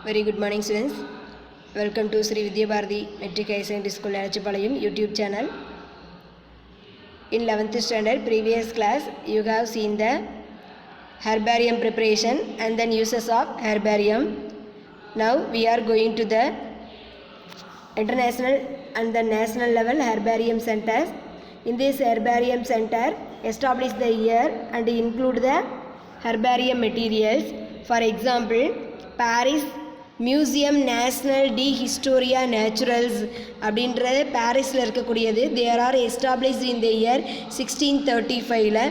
Very good morning, students. Welcome to Sri Vidya Bharati Metric High Secondary School Alachipalayam YouTube channel. In 11th standard previous class, you have seen the herbarium preparation and then uses of herbarium. Now we are going to the international and the national level herbarium centers. In this herbarium center, establish the year and include the herbarium materials. For example, Paris museum national டி ஹிஸ்டோரியா நேச்சுரல்ஸ் அப்படின்றது பாரிஸில் இருக்கக்கூடியது. There are established in the year 1635.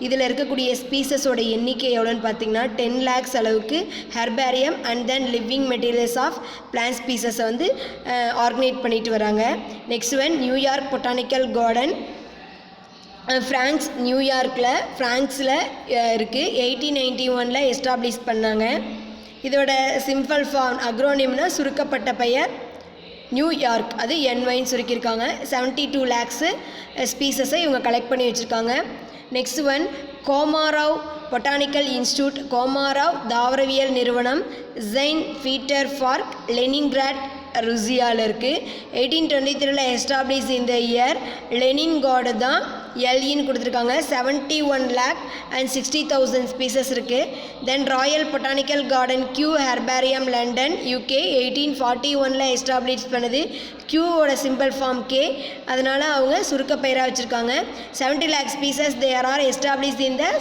இதில் இருக்கக்கூடிய ஸ்பீசஸோட எண்ணிக்கை எவ்வளோன்னு பார்த்தீங்கன்னா 10 lakhs அளவுக்கு herbarium and then living materials of plant ஸ்பீசஸை வந்து ஆர்கனைட் பண்ணிட்டு வராங்க. Next one New York botanical garden, France, ஃப்ரான்ஸில் இருக்குது. 1891 எஸ்டாப்ளிஷ் பண்ணாங்க. இதோட சிம்பிள் ஃபார்ம் அக்ரோனிம்னா சுருக்கப்பட்ட பெயர் நியூயார்க், அது என்ஒய்ன்னு சுருக்கியிருக்காங்க. 72 lakhs ஸ்பீசஸை இவங்க கலெக்ட் பண்ணி வச்சுருக்காங்க. நெக்ஸ்ட் ஒன் கோமாராவ் பொட்டானிக்கல் இன்ஸ்டியூட், கோமாராவ் தாவரவியல் நிறுவனம், ஜெயின் ஃபீட்டர் பார்க், லெனின்கிராட் ருசியாவில் இருக்குது. 1823 எஸ்டாப்ளிஷ் இந்த இயர். லெனின்கார்டு தான் எல்இன்னு கொடுத்துருக்காங்க. 71 lakh and 60,000 ஸ்பீசஸ் இருக்குது. Then royal botanical garden Kew herbarium London UK 1841 establish பண்ணுது. கியூவோட சிம்பிள் ஃபார்ம் கே, அதனால் அவங்க சுருக்க பெயராக வச்சுருக்காங்க. 70 lakh species there are establish in the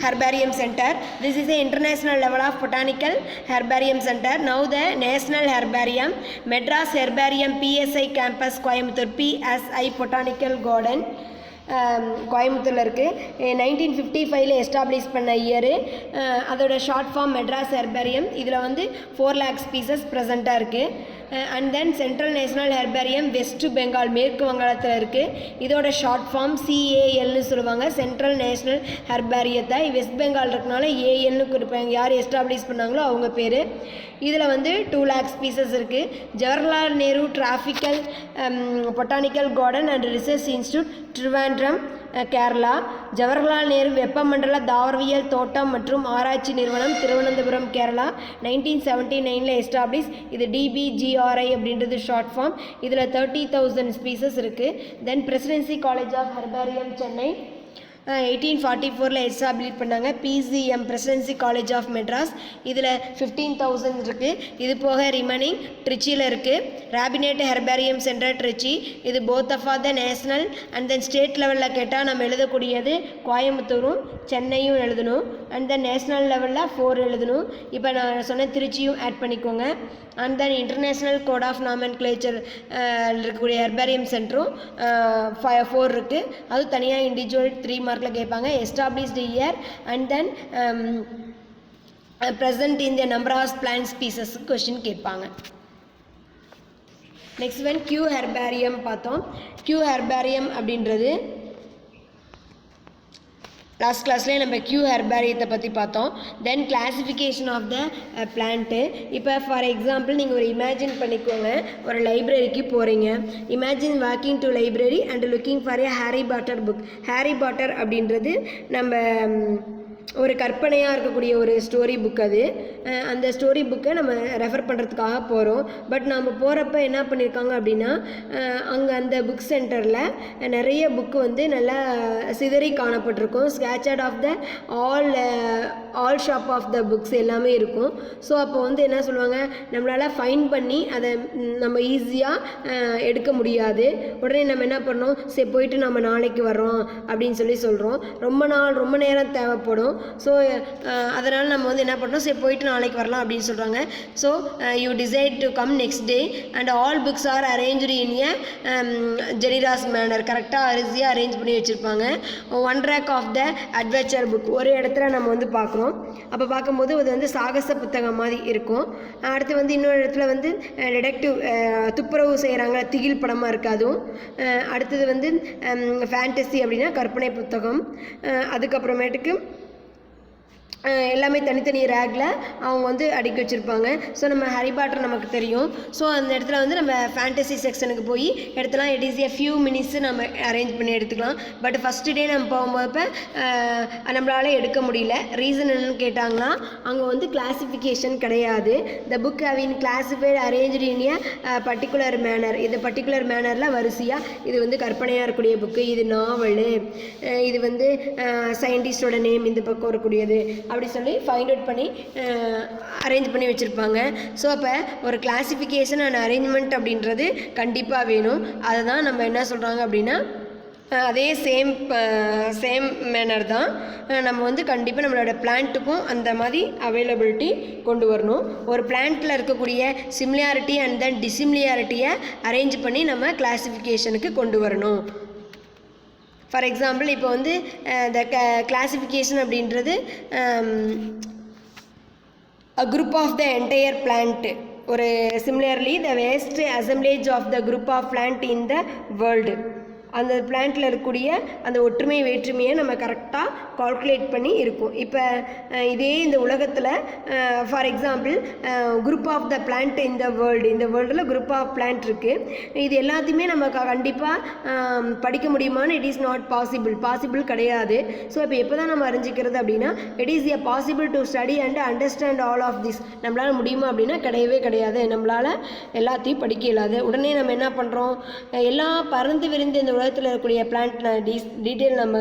herbarium center. This is the international level of botanical herbarium center. Now the national herbarium, Madras Herbarium PSI campus Coimbatore, PSI botanical garden கோயம்புத்தூரில் இருக்குது. 1955 establish பண்ண year. அதோட short form Madras herbarium. இதில் வந்து 4 lakh species ப்ரெசண்ட்டாக இருக்குது. And then central national herbarium west Bengal, மேற்கு வங்காளத்தில் இருக்குது. இதோட ஷார்ட் ஃபார்ம் CALன்னு சொல்லுவாங்க. சென்ட்ரல் நேஷ்னல் ஹெர்பேரியத்தை வெஸ்ட் பெங்கால் இருக்கனால ஏஎல்னு கொடுப்பாங்க. யார் எஸ்டாப்ளிஷ் பண்ணாங்களோ அவங்க பேர். இதில் வந்து 2 lakh ஸ்பீசஸ் இருக்குது. Jawaharlal Nehru tropical botanical garden and research institute, Trivandrum, Kerala. Jawaharlal Nehru வெப்பமண்டல தாவரவியல் தோட்டம் மற்றும் ஆராய்ச்சி நிறுவனம், திருவனந்தபுரம், கேரளா. 1979 எஸ்டாப்ளிஷ். இது DBGRI அப்படின்றது ஷார்ட் ஃபார்ம். இதில் 30,000 ஸ்பீசஸ் இருக்குது. Then presidency college of herbarium Chennai 1844 establish பண்ணாங்க. PCM presidency college of Madras, இதில் 15,000 இருக்குது. இது போக ரிமைனிங் ட்ரிச்சியில் இருக்குது. ராபினேட் ஹெர்பேரியம் சென்டர் ட்ரிச்சி, இது both of the national and then state லெவலில் கேட்டால் நம்ம எழுதக்கூடியது கோயம்புத்தூரும் சென்னையும் எழுதணும். அண்ட் தென் நேஷ்னல் லெவலில் 4 எழுதணும். இப்போ நான் சொன்ன திருச்சியும் ஆட் பண்ணிக்கோங்க. And then international code of nomenclature இருக்கக்கூடிய ஹெர்பேரியம் சென்டரும் 4 இருக்குது. அது தனியாக இண்டிவிஜுவல் 3 மார்க்கில் கேட்பாங்க. Established year and then present in the number of plant species question கேட்பாங்க. நெக்ஸ்ட் ஒன் கியூ ஹெர்பேரியம் பார்த்தோம். கியூ ஹெர்பேரியம் அப்படின்றது லாஸ்ட் கிளாஸ்லேயே நம்ம கியூ ஹெர்பேரியத்தை பற்றி பார்த்தோம். Then classification of the plant. இப்போ ஃபார் எக்ஸாம்பிள் நீங்கள் ஒரு இமேஜின் பண்ணிக்கோங்க, ஒரு லைப்ரரிக்கு போகிறீங்க. Imagine walking to library and looking for A Harry Potter book. Harry Potter அப்படின்றது நம்ம ஒரு கற்பனையாக இருக்கக்கூடிய ஒரு ஸ்டோரி புக். அது அந்த ஸ்டோரி புக்கை நம்ம ரெஃபர் பண்ணுறதுக்காக போகிறோம். பட் நம்ம போகிறப்ப என்ன பண்ணியிருக்காங்க அப்படின்னா, அங்கே அந்த புக் சென்டரில் நிறைய புக்கு வந்து நல்லா சிதறி காணப்பட்டிருக்கும். Scattered of the all shop of the books எல்லாமே இருக்கும். ஸோ அப்போ வந்து என்ன சொல்லுவாங்க, நம்மளால் ஃபைண்ட் பண்ணி அதை நம்ம ஈஸியாக எடுக்க முடியாது. உடனே நம்ம என்ன பண்ணோம், சரி போயிட்டு நம்ம நாளைக்கு வர்றோம் அப்படின்னு சொல்கிறோம். ரொம்ப நேரம் தேவைப்படும். ஸோ அதனால் நம்ம வந்து என்ன பண்ணோம், சரி போயிட்டு நாளைக்கு வரலாம் அப்படின்னு சொல்கிறாங்க. So you decide to come next day and all books are arranged in a generous manner. கரெக்டாக அரிசியாக அரேஞ்ச் பண்ணி வச்சுருப்பாங்க. 1 rack of the adventure book ஒரு இடத்துல நம்ம வந்து பார்க்குறோம். அப்போ பார்க்கும்போது அது வந்து சாகச புத்தகம் மாதிரி இருக்கும். அடுத்து வந்து இன்னொரு இடத்துல வந்து டிடெக்டிவ் துப்புரவு செய்கிறாங்க, திகில் படமாக இருக்குது அதுவும். அடுத்தது வந்து ஃபேண்டசி அப்படின்னா கற்பனை புத்தகம். அதுக்கப்புறமேட்டுக்கு எல்லாமே தனித்தனி ரேக்கில் அவங்க வந்து அடுக்கி வச்சுருப்பாங்க. ஸோ நம்ம ஹாரி பாட்டர் நமக்கு தெரியும். ஸோ அந்த இடத்துல வந்து நம்ம ஃபேண்டசி செக்ஷனுக்கு போய் எடுத்துலாம். It is a few minutes நம்ம அரேஞ்ச் பண்ணி எடுத்துக்கலாம். பட் ஃபஸ்ட்டு டே நம்ம போகும்போது நம்மளால் எடுக்க முடியல. ரீசன் என்னன்னு கேட்டாங்கன்னா அங்கே வந்து கிளாஸிஃபிகேஷன் கிடையாது. The book havin classified arranged in a particular manner. இந்த பர்டிகுலர் மேனரில் வரிசையாக இது வந்து கற்பனையாக இருக்கக்கூடிய புக்கு, இது நாவலு, இது வந்து சயின்டிஸ்டோட நேம் இந்த பக்கம் இருக்கக்கூடியது அப்படி சொல்லி ஃபைண்ட் அவுட் பண்ணி அரேஞ்ச் பண்ணி வச்சுருப்பாங்க. ஸோ அப்போ ஒரு கிளாஸிஃபிகேஷன் அண்ட் அரேஞ்ச்மெண்ட் அப்படின்றது கண்டிப்பாக வேணும். அதை தான் நம்ம என்ன சொல்கிறாங்க அப்படின்னா அதே சேம் மேனர் தான் நம்ம வந்து கண்டிப்பாக நம்மளோட பிளான்ட்டுக்கும் அந்த மாதிரி அவைலபிலிட்டி கொண்டு வரணும். ஒரு பிளான்ட்டில் இருக்கக்கூடிய சிமிலியாரிட்டி அண்ட் தென் டிசிமிலியாரிட்டியை அரேஞ்ச் பண்ணி நம்ம கிளாஸிஃபிகேஷனுக்கு கொண்டு வரணும். ஃபார் எக்ஸாம்பிள் இப்போ வந்து த கிளாஸிஃபிகேஷன் அப்படின்றது a group of the entire plant. ஒரு similarly the vast assemblage of the group of plant in the world. அந்த பிளான்ட்டில் இருக்கக்கூடிய அந்த ஒற்றுமை வேற்றுமையை நம்ம கரெக்டாக கால்குலேட் பண்ணி இருக்கும். இப்போ இதே இந்த உலகத்தில் for example group of the plant இந்த வேர்ல்டில் குரூப் ஆஃப் பிளான்ட் இருக்குது. இது எல்லாத்தையுமே நம்ம கண்டிப்பாக படிக்க முடியுமான்னு இட் இஸ் நாட் பாசிபிள் கிடையாது. ஸோ இப்போ எப்போ தான் நம்ம அறிஞ்சிக்கிறது அப்படின்னா it is a possible to study and understand all of this. நம்மளால் முடியுமா அப்படின்னா கிடையவே கிடையாது. நம்மளால் எல்லாத்தையும் படிக்க இயலாது. உடனே நம்ம என்ன பண்ணுறோம், எல்லா பறந்து விரிந்து இந்த உலகத்தில் இருக்கக்கூடிய பிளான்ட் டீட்டெயில் நம்ம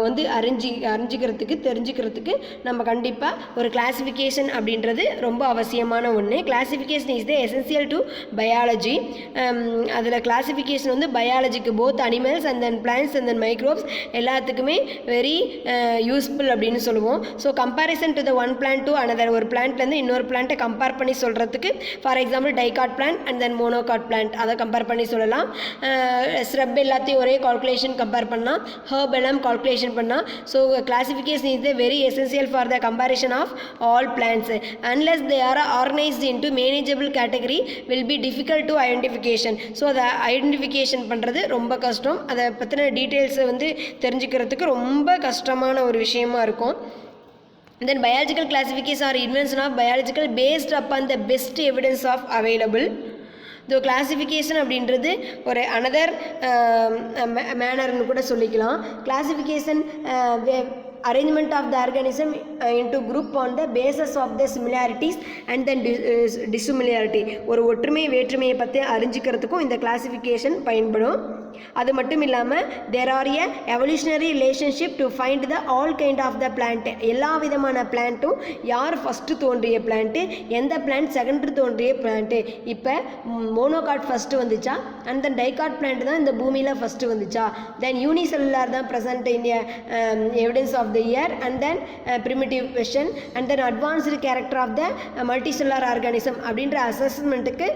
வந்து அறிஞ்சிக்கிறதுக்கு தெரிஞ்சுக்கிறதுக்கு நம்ம கண்டிப்பாக ஒரு கிளாஸிஃபிகேஷன் அப்படின்றது ரொம்ப அவசியமான ஒன்று. Classification is the essential to biology. அதில் கிளாஸிஃபிகேஷன் வந்து பயாலஜிக்கு both animals and then plants and then microbes எல்லாத்துக்குமே வெரி யூஸ்ஃபுல் அப்படின்னு சொல்லுவோம். So comparison to the one plant to another, ஒரு பிளான்ட்லேருந்து இன்னொரு பிளான்ட்டை கம்பேர் பண்ணி சொல்கிறதுக்கு for example dicot plant and then monocot plant அதை கம்பேர் பண்ணி சொல்லலாம். ஸ்ரப் எல்லாத்தையும் ஒரே கால்குலேஷன் கம்பேர் பண்ணலாம், ஹர்ப் எல்லாம் கால்குலேஷன் பண்ணலாம். So classification is the very essential for the comparison of all plants. Unless they are organised into manageable category will be difficult to identification. So அதை identification பண்ணுறது ரொம்ப கஷ்டம். அதை பற்றின டீட்டெயில்ஸை வந்து தெரிஞ்சுக்கிறதுக்கு ரொம்ப கஷ்டமான ஒரு விஷயமா இருக்கும். Then biological classification or invention of biological based upon the best evidence of available. So classification அப்படின்றது ஒரு அனதர் மேனர்னு கூட சொல்லிக்கலாம். Classification arrangement of the organism into group on the basis of the similarities and then dissimilarity. ஒரு ஒற்றுமை வேற்றுமையை பற்றி அறிஞ்சிக்கிறதுக்கும் இந்த classification பயன்படும். அது மட்டும் இல்லாமல் there are a evolutionary relationship to find the all kind of the plant. எல்லா விதமான பிளான்ட்டும் யார் ஃபஸ்ட்டு தோன்றிய பிளான்ட்டு, எந்த பிளான்ட் செகண்ட் தோன்றிய பிளான்ட்டு. இப்போ மோனோகாட் ஃபஸ்ட்டு வந்துச்சா அண்ட் தென் டைகாட் பிளான்ட் தான் இந்த பூமியில் ஃபஸ்ட்டு வந்துச்சா, தென் யூனிசெல்லுலார் தான் present in evidence of the year and then primitive question and then advanced character of the multicellular organism அப்படின்ற அசஸ்மெண்ட்டுக்கு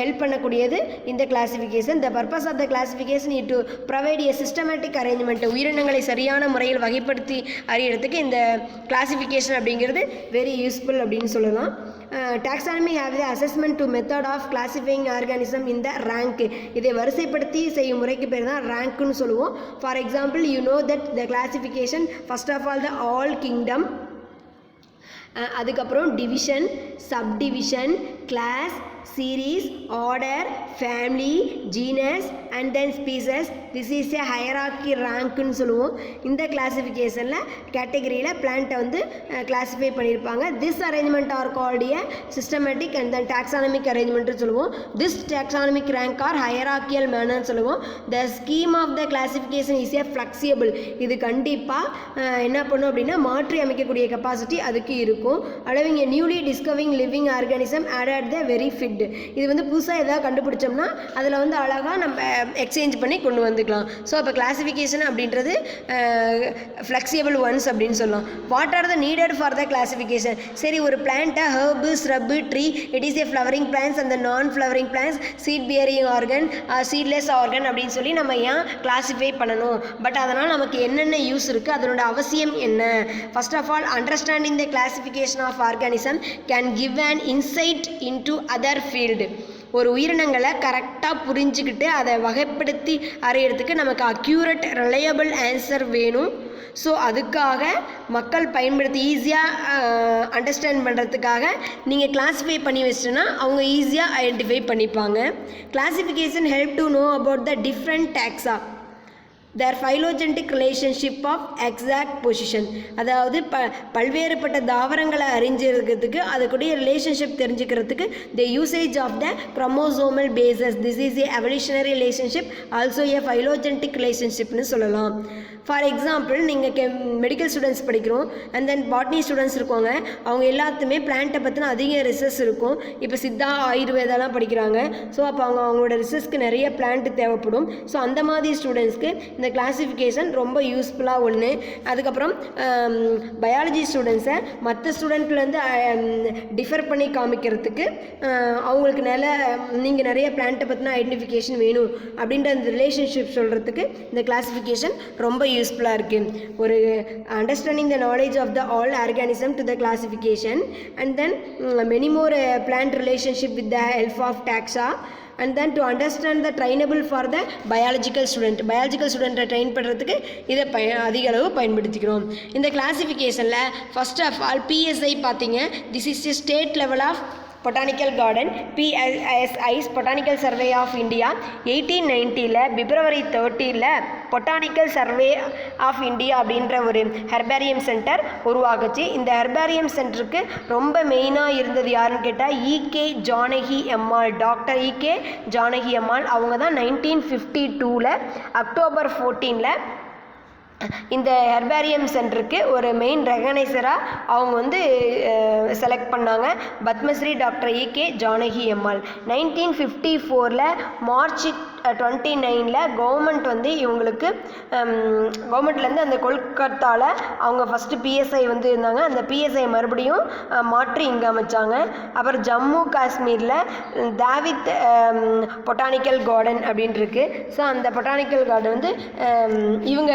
ஹெல்ப் பண்ணக்கூடியது இந்த classification. the purpose of the classification is to provide a systematic arrangement. உயிரினங்களை சரியான முறையில் வகைப்படுத்தி அறியறதுக்கு இந்த classification அப்படிங்கிறது very useful அப்படின்னு சொல்லலாம். Taxonomy have the assessment to method of classifying organism in the rank. இதை வரிசைப்படுத்தி செய்யும் முறைக்கு பேர் தான் ரேங்க்னு சொல்லுவோம். For example you know that the classification first of all the all kingdom, அதுக்கப்புறம் division, subdivision, class, series, order, family, genus and then species. This is a hierarchy rank னு சொல்லுவோம். இந்த கிளாஸிஃபிகேஷனில் கேட்டகரியில் பிளான்ட்டை வந்து கிளாஸிஃபை பண்ணியிருப்பாங்க. This arrangement are called a systematic and then taxonomic arrangement சொல்லுவோம். this taxonomic rank or hierarchical manner சொல்லுவோம். the scheme of the classification is a flexible. இது கண்டிப்பாக என்ன பண்ணும் அப்படின்னா மாற்றி அமைக்கக்கூடிய கெப்பாசிட்டி அதுக்கு இருக்கும். allowing a newly discovering living organism added the very fit. இது வந்து புதுசாக எதாவது கண்டுபிடிச்சோம்னா அதில் வந்து அழகாக நம்ம எக்ஸ்சேஞ்ச் பண்ணி கொண்டு வந்துக்கலாம். ஸோ அப்போ கிளாஸிஃபிகேஷன் அப்படின்றது ஃப்ளெக்சிபிள் ஒன்ஸ் அப்படின்னு சொல்லலாம். What are the needed for the classification? சரி, ஒரு பிளான்ட்டை herb, shrub, tree, it is a flowering plants அந்த non flowering plants, seed bearing organ, seedless organ அப்படின்னு சொல்லி நம்ம ஏன் கிளாஸிஃபை பண்ணணும்? பட் அதனால் நமக்கு என்னென்ன யூஸ் இருக்குது, அதனோட அவசியம் என்ன? First of all understanding the classification of organism can give an insight into other field. ஒரு உயிரினங்களை கரெக்டாக புரிஞ்சுக்கிட்டு அதை வகைப்படுத்தி அறியறதுக்கு நமக்கு அக்யூரேட் ரிலையபிள் ஆன்சர் வேணும். ஸோ அதுக்காக மக்கள் பயன்படுத்தி ஈஸியாக அண்டர்ஸ்டாண்ட் பண்ணுறதுக்காக நீங்கள் கிளாஸிஃபை பண்ணி வச்சிட்டோன்னா அவங்க ஈஸியாக ஐடென்டிஃபை பண்ணிப்பாங்க. Classification help to know about the different taxa their phylogenetic relationship of exact position. அதாவது பல்வேறுபட்ட தாவரங்களை அறிஞ்சிருக்கிறதுக்கு அதுக்குடைய ரிலேஷன்ஷிப் தெரிஞ்சுக்கிறதுக்கு the usage of the chromosomal basis. This is a evolutionary relationship, also a phylogenetic relationshipனு சொல்லலாம். ஃபார் எக்ஸாம்பிள் நீங்கள் medical students படிக்கிறோம் and then botany students இருக்காங்க. அவங்க எல்லாத்துமே பிளான்ட்டை பற்றின அதிக ரிசர்ச் இருக்கும். இப்போ சித்தா ஆயுர்வேதாலாம் படிக்கிறாங்க. ஸோ அப்போ அவங்களோட ரிசர்ச்க்கு நிறைய பிளான்ட் தேவைப்படும். ஸோ அந்த மாதிரி ஸ்டூடெண்ட்ஸ்க்கு இந்த கிளாஸிஃபிகேஷன் ரொம்ப யூஸ்ஃபுல்லாக ஒன்று. அதுக்கப்புறம் பயாலஜி ஸ்டூடெண்ட்ஸை மற்ற ஸ்டூடெண்ட்லேருந்து டிஃபர் பண்ணி காமிக்கிறதுக்கு அவங்களுக்கு நீங்கள் நிறைய பிளான்ட்டை பற்றின ஐடென்டிஃபிகேஷன் வேணும் அப்படின்ற அந்த ரிலேஷன்ஷிப் சொல்கிறதுக்கு இந்த கிளாஸிஃபிகேஷன் ரொம்ப யூஸ்ஃபுல்லாக இருக்குது. ஒரு understanding the knowledge of the all organism to the classification and then many more plant relationship with the help of taxa and then to understand the trainable for the biological student train பண்ணுறதுக்கு இதை அதிக அளவு பயன்படுத்திக்கிறோம். இந்த கிளாஸிஃபிகேஷனில் first of all PSI பார்த்தீங்க. This is the state level of botanical garden. PSI botanical survey of India 1890 February 30 botanical survey of India அப்படின்ற ஒரு ஹெர்பேரியம் சென்டர் உருவாகுச்சு. இந்த ஹெர்பேரியம் சென்டருக்கு ரொம்ப மெயினாக இருந்தது யாருன்னு கேட்டால் E.K. Janaki Ammal. Doctor E.K. Janaki Ammal அவங்க தான் 1952 அக்டோபர் 14 இந்த ஹெர்பேரியம் சென்டருக்கு ஒரு மெயின் ரெகனைசராக அவங்க வந்து செலக்ட் பண்ணாங்க. Padmashri doctor E.K. Janaki Ammal. 1954 March 29 government வந்து இவங்களுக்கு கவர்மெண்ட்லேருந்து அந்த கொல்கத்தாவில் அவங்க ஃபஸ்ட்டு PSI வந்து இருந்தாங்க. அந்த PSI மறுபடியும் மாற்றி இங்கே அமைச்சாங்க. அப்புறம் ஜம்மு காஷ்மீரில் தாவித் பொட்டானிக்கல் கார்டன் அப்படின்னு இருக்குது. ஸோ அந்த பொட்டானிக்கல் கார்டன் வந்து இவங்க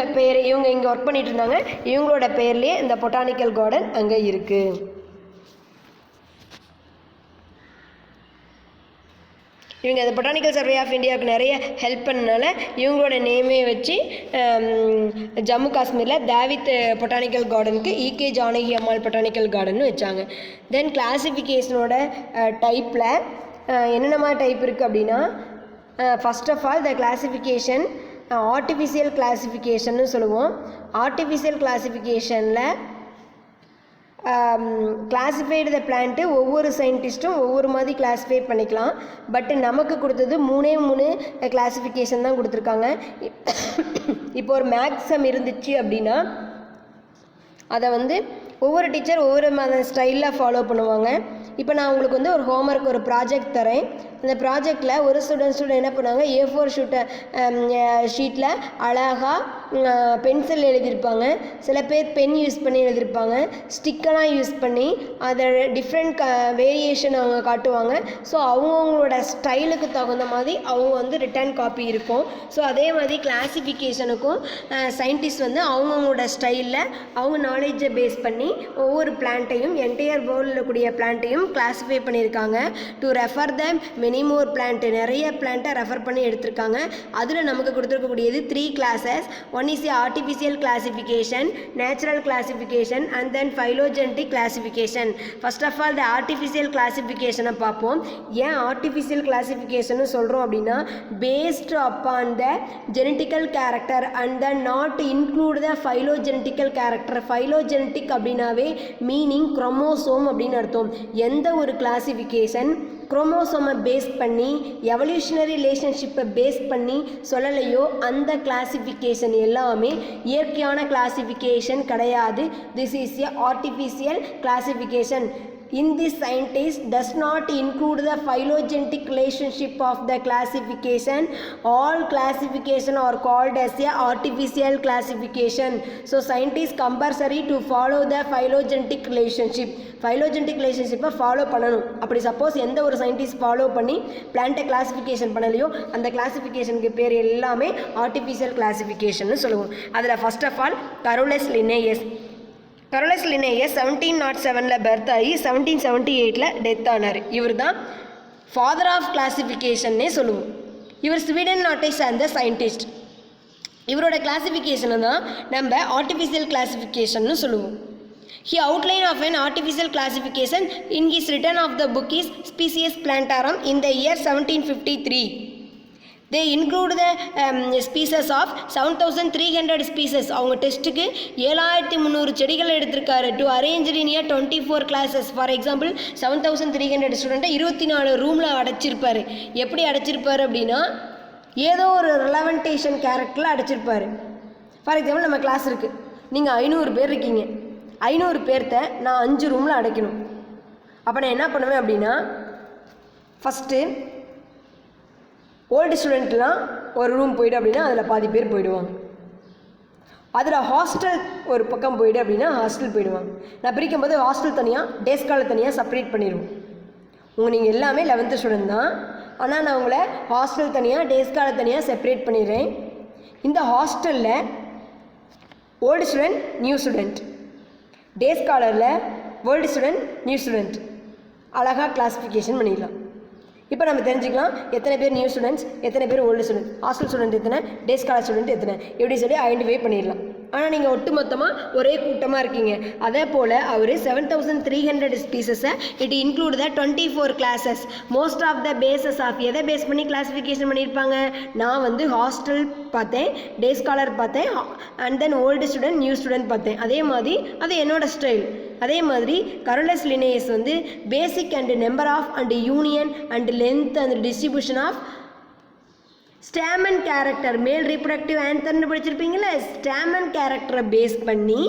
இங்கே ஒர்க் பண்ணிட்டு இருந்தாங்க. இவங்களோட பேர்லேயே இந்த பொட்டானிக்கல் கார்டன் அங்கே இருக்குது. இவங்க இந்த பொட்டானிக்கல் சர்வே ஆஃப் இந்தியாவுக்கு நிறைய ஹெல்ப் பண்ணனால இவங்களோட நேமே வச்சு ஜம்மு காஷ்மீரில் தாவித் பொட்டானிக்கல் கார்டனுக்கு E.K. Janaki Ammal botanical garden வச்சாங்க. தென் கிளாஸிஃபிகேஷனோட டைப்பில் என்னென்ன மாதிரி டைப் இருக்குது அப்படின்னா, first of all the classification artificial கிளாஸிஃபிகேஷன்னு சொல்லுவோம். ஆர்டிஃபிஷியல் கிளாஸிஃபிகேஷனில் கிளாஸிஃபைடு த பிளான்ட்டு ஒவ்வொரு சயின்டிஸ்ட்டும் ஒவ்வொரு மாதிரி கிளாஸிஃபை பண்ணிக்கலாம். பட் நமக்கு கொடுத்தது 3 கிளாஸிஃபிகேஷன் தான் கொடுத்துருக்காங்க. இப்போ ஒரு மேக்ஸம் இருந்துச்சு அப்படின்னா அதை வந்து ஒவ்வொரு டீச்சர் ஒவ்வொரு ஸ்டைலில் ஃபாலோ பண்ணுவாங்க. இப்போ நான் உங்களுக்கு வந்து ஒரு ஹோம்ஒர்க் ஒரு ப்ராஜெக்ட் தரேன். அந்த ப்ராஜெக்டில் ஒரு ஸ்டூடெண்ட் என்ன பண்ணுவாங்க, A4 ஷீட்டில் அழகாக பென்சில் எழுதியிருப்பாங்க. சில பேர் பென் யூஸ் பண்ணி எழுதியிருப்பாங்க. ஸ்டிக்கெல்லாம் யூஸ் பண்ணி அதை டிஃப்ரெண்ட் வேரியேஷன் அவங்க காட்டுவாங்க. ஸோ அவங்கவுங்களோட ஸ்டைலுக்கு தகுந்த மாதிரி அவங்க வந்து ரிட்டன் காப்பி இருக்கும். ஸோ அதே மாதிரி கிளாஸிஃபிகேஷனுக்கும் சயின்டிஸ்ட் வந்து அவங்கவுங்களோட ஸ்டைலில் அவங்க நாலேஜை பேஸ் பண்ணி ஒவ்வொரு பிளான்ட்டையும் என்டையர் வேர்ல்டில் கூடிய பிளான்ட்டையும் கிளாஸிஃபை பண்ணியிருக்காங்க. To refer the many more plant, நிறைய பிளான்ட்டை ரெஃபர் பண்ணி எடுத்திருக்காங்க. அதில் நமக்கு கொடுத்துருக்கக்கூடியது 3 classes. One is a artificial classification, natural classification and then phylogenetic classification. First of all the artificial கிளாஸிஃபிகேஷனை பார்ப்போம். ஏன் ஆர்டிஃபிஷியல் கிளாஸிஃபிகேஷன் சொல்கிறோம் அப்படின்னா, based upon the genetical character and the not include the phylogenetical character. Phylogenetic அப்படின்னாவே meaning chromosome அப்படின்னு அர்த்தம். எந்த ஒரு கிளாஸிஃபிகேஷன் குரோமோசோமை பேஸ் பண்ணி எவல்யூஷனரி ரிலேஷன்ஷிப்பை பேஸ் பண்ணி சொல்லலையோ அந்த கிளாஸிஃபிகேஷன் எல்லாமே இயற்கையான கிளாஸிஃபிகேஷன் கிடையாது. This is a artificial classification. In this, scientist does not include the phylogenetic relationship of the classification. All classification are called as a artificial classification. So scientists compulsory to follow the phylogenetic relationship. phylogenetic relationship follow பண்ணணும். அப்படி suppose எந்த ஒரு scientist follow பண்ணி பிளான்ட்டை classification பண்ணலையோ அந்த கிளாஸிஃபிகேஷனுக்கு பேர் எல்லாமே artificial classification சொல்லுவோம். அதில் first of all Carolus Linnaeus. Carolus Linnaeus 1707 birth ஆகி 1778 டெத் ஆனார். இவர் தான் ஃபாதர் ஆஃப் கிளாஸிஃபிகேஷன்னே சொல்லுவோம். இவர் ஸ்வீடன் நாட்டை சார்ந்த சயின்டிஸ்ட். இவரோட கிளாசிஃபிகேஷனை தான் நம்ம ஆர்டிஃபிஷியல் கிளாசிஃபிகேஷன்னு சொல்லுவோம். He outline of an artificial classification in his written of the book is Species Plantarum in the year 1753. They include the species of 7300 species. அவங்க டெஸ்ட்டுக்கு 7300 செடிகள் எடுத்திருக்காரு to arrange in a 24 classes. For example 7300 ஸ்டூடெண்ட்டை 24 ரூமில் அடைச்சிருப்பார். எப்படி அடைச்சிருப்பார் அப்படின்னா ஏதோ ஒரு ரெலவென்டேஷன் கேரக்டரில் அடைச்சிருப்பார். ஃபார் எக்ஸாம்பிள் நம்ம கிளாஸ் இருக்குது, நீங்கள் 500 பேர் இருக்கீங்க, 500 பேர்த்த நான் 5 ரூமில் அடைக்கணும். அப்போ நான் என்ன பண்ணுவேன் அப்படின்னா ஃபஸ்ட்டு ஓல்டு ஸ்டூடெண்ட்லாம் ஒரு ரூம் போய்டு அப்படின்னா அதில் பாதி பேர் போயிடுவாங்க. அதில் ஹாஸ்டல் ஒரு பக்கம் போய்டு அப்படின்னா ஹாஸ்டல் போயிடுவாங்க. நான் பிரிக்கும் போது ஹாஸ்டல் தனியாக டே ஸ்காலர் தனியாக செப்பரேட் பண்ணிடுவோம். நீங்கள் எல்லாமே 11th ஸ்டூடெண்ட் தான், ஆனால் நான் உங்களை ஹாஸ்டல் தனியாக டே ஸ்காலர் தனியாக செப்பரேட் பண்ணிடுறேன். இந்த ஹாஸ்டலில் ஓல்டு ஸ்டூடெண்ட் நியூ ஸ்டூடெண்ட், டே ஸ்காலரில் ஓல்டு ஸ்டூடெண்ட் நியூ ஸ்டூடெண்ட் அழகாக கிளாஸிஃபிகேஷன் பண்ணிடலாம். இப்போ நம்ம தெரிஞ்சுக்கலாம் எத்தனை பேர் நியூ ஸ்டூடெண்ட்ஸ், எத்தனை பேர் ஓல்டு ஸ்டூடெண்ட், ஹாஸ்டல் ஸ்டூடெண்ட் எத்தனை, டே ஸ்காலர் ஸ்டூடெண்ட் எத்தனை, எப்படி சொல்லி ஐடென்டிஃபை பண்ணிடலாம். ஆனால் நீங்கள் ஒட்டு மொத்தமாக ஒரே கூட்டமாக இருக்கீங்க. அதே போல் அவர் 7300 ஸ்பீசஸை it include the 24 classes. Most of the bases of எதை பேஸ் பண்ணி கிளாஸிஃபிகேஷன் பண்ணியிருப்பாங்க? நான் வந்து ஹாஸ்டல் பார்த்தேன், டே ஸ்காலர் பார்த்தேன், and then old student new student பார்த்தேன். அதே மாதிரி அது என்னோட ஸ்டைல். அதே மாதிரி கரோலஸ் லினேயஸ் வந்து basic and number of and union and length and distribution of stamen character male reproductive ஆன்சர்னு படிச்சிருப்பீங்களா? ஸ்டாமன் கேரக்டரை பேஸ் பண்ணி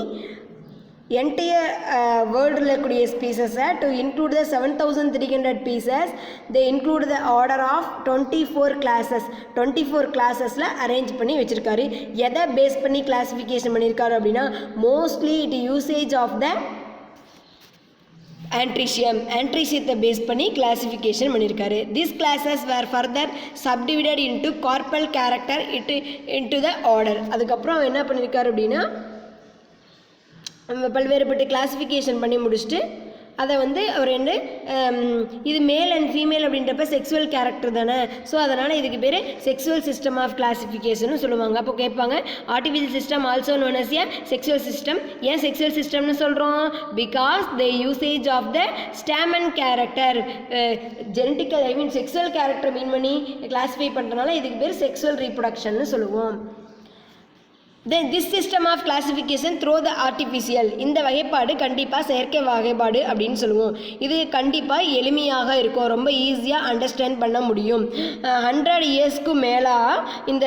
என்டையர் வேர்ல்டில் இருக்கக்கூடிய ஸ்பீசஸை to include the 7300 species they include the order of 24 classes. 24 கிளாஸஸில் அரேஞ்ச் பண்ணி வச்சுருக்காரு. எதை பேஸ் பண்ணி கிளாஸிஃபிகேஷன் பண்ணியிருக்காரு அப்படின்னா mostly it usage of the ஆன்ட்ரீசியத்தை பேஸ் பண்ணி கிளாஸிஃபிகேஷன் பண்ணியிருக்காரு. This classes were further subdivided into carpel character into the order. அதுக்கப்புறம் என்ன பண்ணியிருக்காரு அப்படின்னா பல்வேறுபட்ட கிளாஸிஃபிகேஷன் பண்ணி முடிச்சுட்டு அதை வந்து அவர் வந்து இது மேல் அண்ட் ஃபீமேல் அப்படின்றப்ப செக்ஸுவல் கேரக்டர் தானே, ஸோ அதனால் இதுக்கு பேர் செக்ஸுவல் சிஸ்டம் ஆஃப் கிளாஸிஃபிகேஷன் சொல்லுவாங்க. அப்போ கேட்பாங்க artificial system also known as a sexual system. ஏன் செக்ஸுவல் சிஸ்டம்னு சொல்கிறோம்? Because the usage of the stamen character genetical sexual character mean பண்ணி கிளாஸிஃபை பண்ணுறதுனால இதுக்கு பேர் செக்ஸுவல் ரீப்ரொடக்ஷன்னு சொல்லுவோம். Then this system of classification through the artificial, இந்த வகைப்பாடு கண்டிப்பாக செயற்கை வகைப்பாடு அப்படின்னு சொல்லுவோம். இது கண்டிப்பாக எளிமையாக இருக்கும், ரொம்ப ஈஸியாக அண்டர்ஸ்டாண்ட் பண்ண முடியும். 100 இயர்ஸ்க்கு மேலாக இந்த